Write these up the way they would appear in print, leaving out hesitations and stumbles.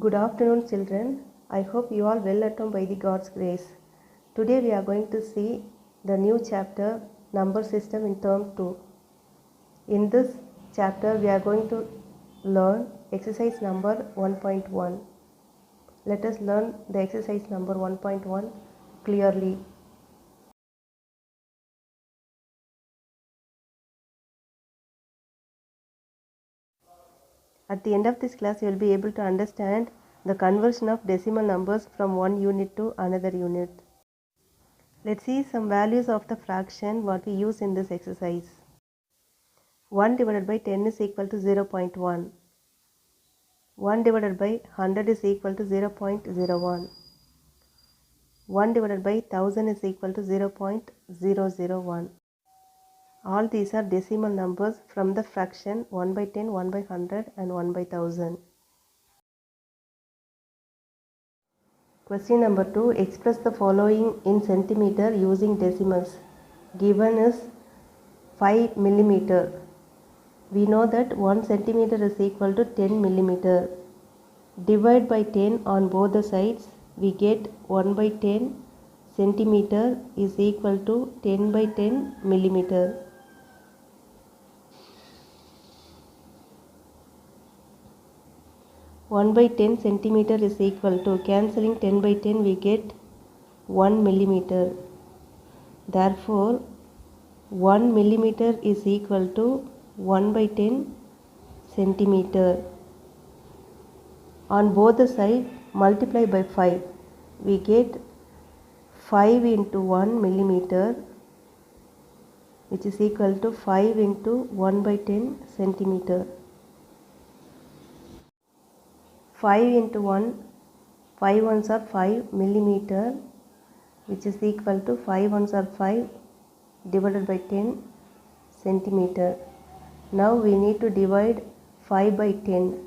Good afternoon, children. I hope you all well at home by the God's grace. Today we are going to see the new chapter, Number System in Term 2. In this chapter, we are going to learn exercise number 1.1. Let us learn the exercise number 1.1 clearly. At the end of this class, you will be able to understand the conversion of decimal numbers from one unit to another unit. Let's see some values of the fraction what we use in this exercise. 1 divided by 10 is equal to 0.1. 1 divided by 100 is equal to 0.01. 1 divided by 1000 is equal to 0.001. All these are decimal numbers from the fraction 1 by 10, 1 by 100 and 1 by 1000. Question number 2. Express the following in centimeter using decimals. Given is 5 millimeter. We know that 1 centimeter is equal to 10 millimeter. Divide by 10 on both the sides. We get 1 by 10 centimeter is equal to 10 by 10 millimeter. One by 10 centimeter is equal to, cancelling 10 by 10 we get 1 millimeter. Therefore, 1 millimeter is equal to 1 by 10 centimeter. On both the sides, multiply by 5. We get 5 into 1 millimeter, which is equal to 5 into 1 by 10 centimeter. 5 into 1, 5 ones are 5 millimeter, which is equal to 5 ones are 5 divided by 10 centimeter. Now we need to divide 5 by 10.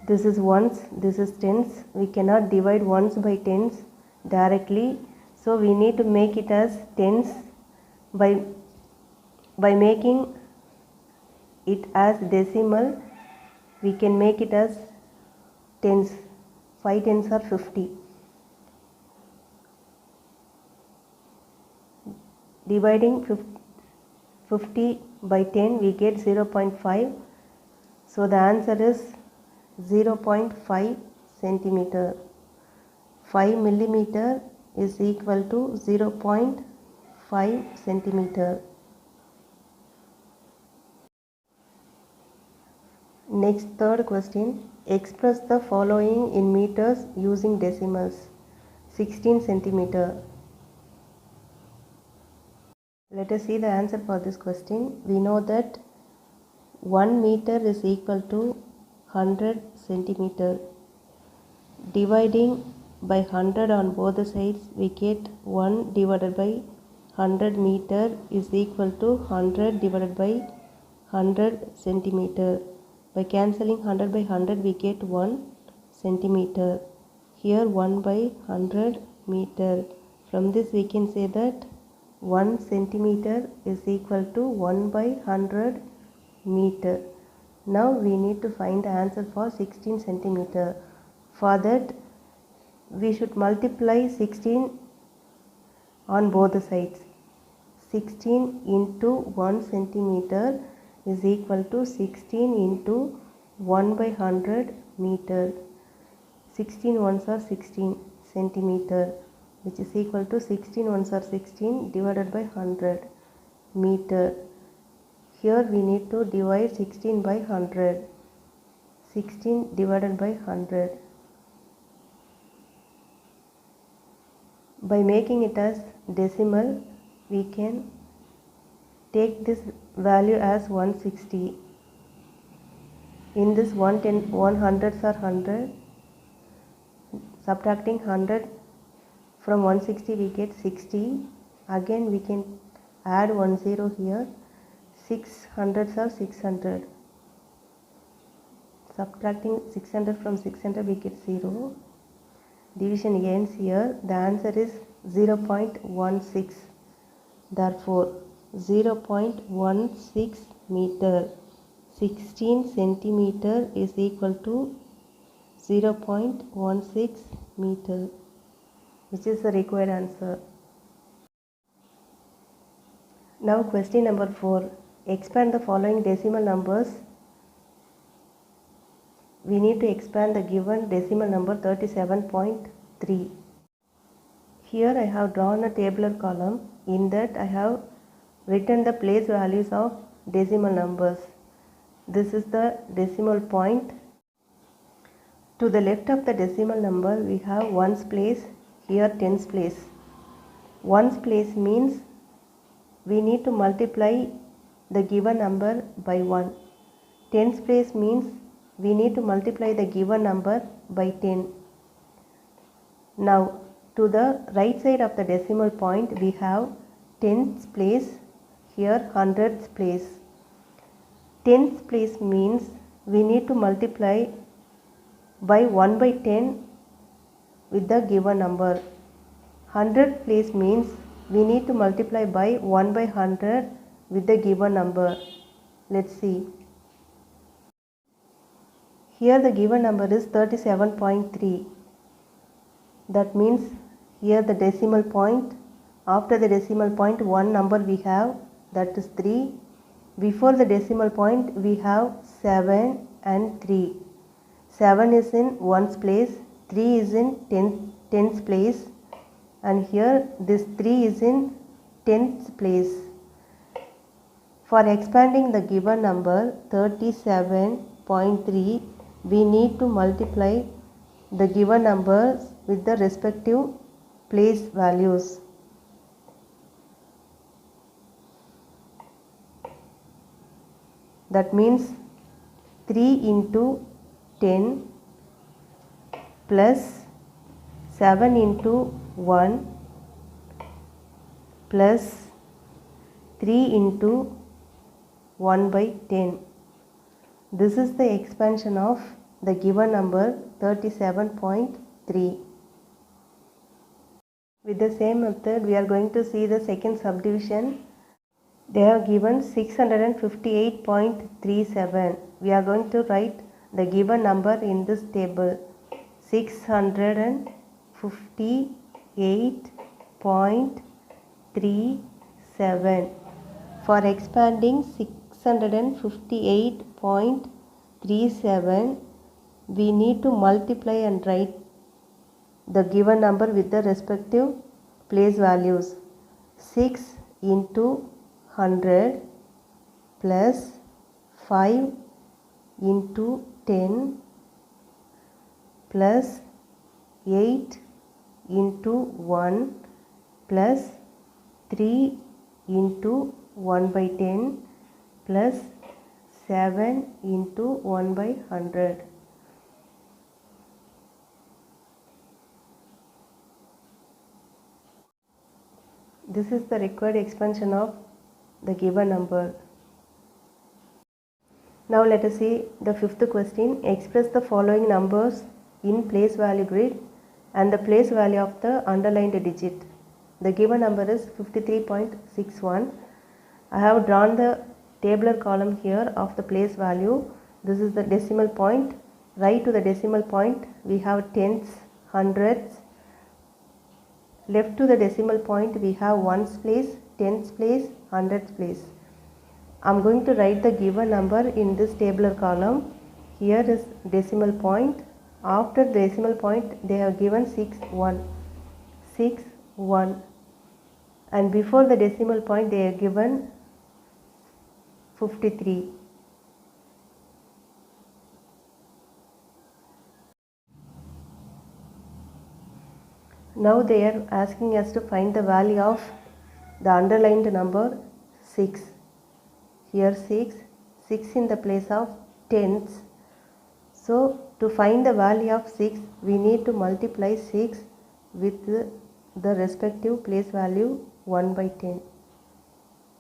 This is ones, this is tens. We cannot divide ones by tens directly. So we need to make it as tens by making it as decimal. We can make it as tens. 5 tens are 50. Dividing 50 by 10 we get 0.5. So the answer is 0.5 centimeter. 5 millimeter is equal to 0.5 centimeter. Next, third question. Express the following in meters using decimals. 16 centimeter. Let us see the answer for this question. We know that 1 meter is equal to 100 centimeter. Dividing by 100 on both the sides, we get 1 divided by 100 meter is equal to 100 divided by 100 centimeter. By cancelling 100 by 100 we get 1 centimeter. Here 1 by 100 meter. From this we can say that 1 centimeter is equal to 1 by 100 meter. Now we need to find the answer for 16 centimeter. For that we should multiply 16 on both the sides. 16 into 1 centimeter is equal to 16 into 1 by 100 meter. 16 ones are 16 centimeter, which is equal to 16 ones are 16 divided by 100 meter. Here we need to divide 16 by 100. 16 divided by 100. By making it as decimal, we can take this value as 160. In this 110, 100s are 100. Subtracting 100 from 160 we get 60. Again we can add 1 0 here. 600s are 600. Subtracting 600 from 600 we get 0. Division ends here. The answer is 0.16. Therefore 0.16 meter. 16 centimeter is equal to 0.16 meter, which is the required answer. Now question number 4. Expand the following decimal numbers. We need to expand the given decimal number 37.3. Here I have drawn a tabular column. In that I have written the place values of decimal numbers. This is the decimal point. To the left of the decimal number we have ones place, here tens place. Ones place means we need to multiply the given number by 1. Tens place means we need to multiply the given number by 10. Now to the right side of the decimal point we have tens place, here hundreds place. Tens place means we need to multiply by 1 by 10 with the given number. Hundred place means we need to multiply by 1 by 100 with the given number. Let's see. Here the given number is 37.3. That means here the decimal point, after the decimal point one number we have, that is 3. Before the decimal point we have 7 and 3. 7 is in ones place, 3 is in tens place, and here this 3 is in tens place. For expanding the given number 37.3, we need to multiply the given numbers with the respective place values. That means 3 into 10 plus 7 into 1 plus 3 into 1 by 10. This is the expansion of the given number 37.3. With the same method we are going to see the second subdivision. They have given 658.37. We are going to write the given number in this table. 658.37. For expanding 658.37, we need to multiply and write the given number with the respective place values. 6 into 100 plus 5 into 10 plus 8 into 1 plus 3 into 1 by 10 plus 7 into 1 by 100. This is the required expansion of the given number. Now let us see the fifth question. Express the following numbers in place value grid and the place value of the underlined digit. The given number is 53.61. I have drawn the tabular column here of the place value. This is the decimal point. Right to the decimal point we have tens, hundreds. Left to the decimal point we have ones place, tens place, hundreds place. I am going to write the given number in this tabular column. Here is decimal point. After the decimal point they have given 6, 1. 6, 1. And before the decimal point they are given 53. Now they are asking us to find the value of the underlined number 6. Here 6 in the place of tens. So to find the value of 6 we need to multiply 6 with the respective place value 1 by 10.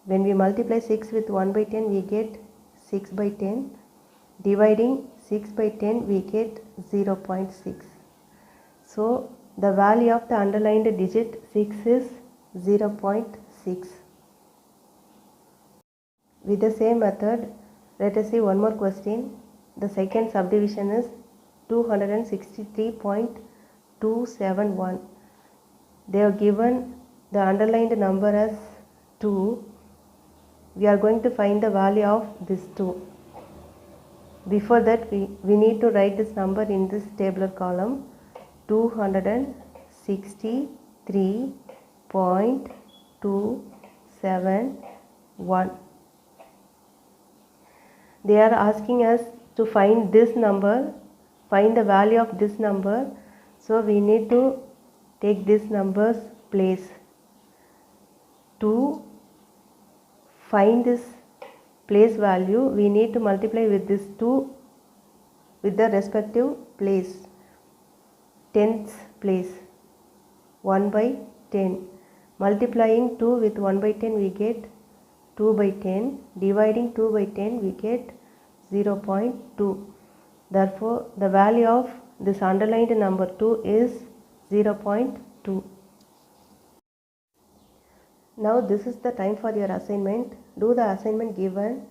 When we multiply 6 with 1 by 10 we get 6 by 10. Dividing 6 by 10 we get 0.6. So the value of the underlined digit 6 is 0.6. With the same method Let us see one more question. The second subdivision is 263.271. They have given the underlined number as 2. We are going to find the value of this 2. Before that, we need to write this number in this tabular column. 263.271. They are asking us to find this number, find the value of this number. So we need to take this number's place. To find this place value, we need to multiply with this 2 with the respective place. Tenths place, 1 by 10. Multiplying 2 with 1 by 10, we get 2 by 10. Dividing 2 by 10, we get 0.2. Therefore, the value of this underlined number 2 is 0.2. Now this is the time for your assignment. Do the assignment given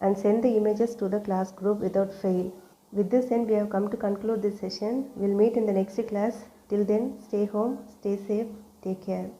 and send the images to the class group without fail. With this end, we have come to conclude this session. We'll meet in the next class. Till then, stay home, stay safe, take care.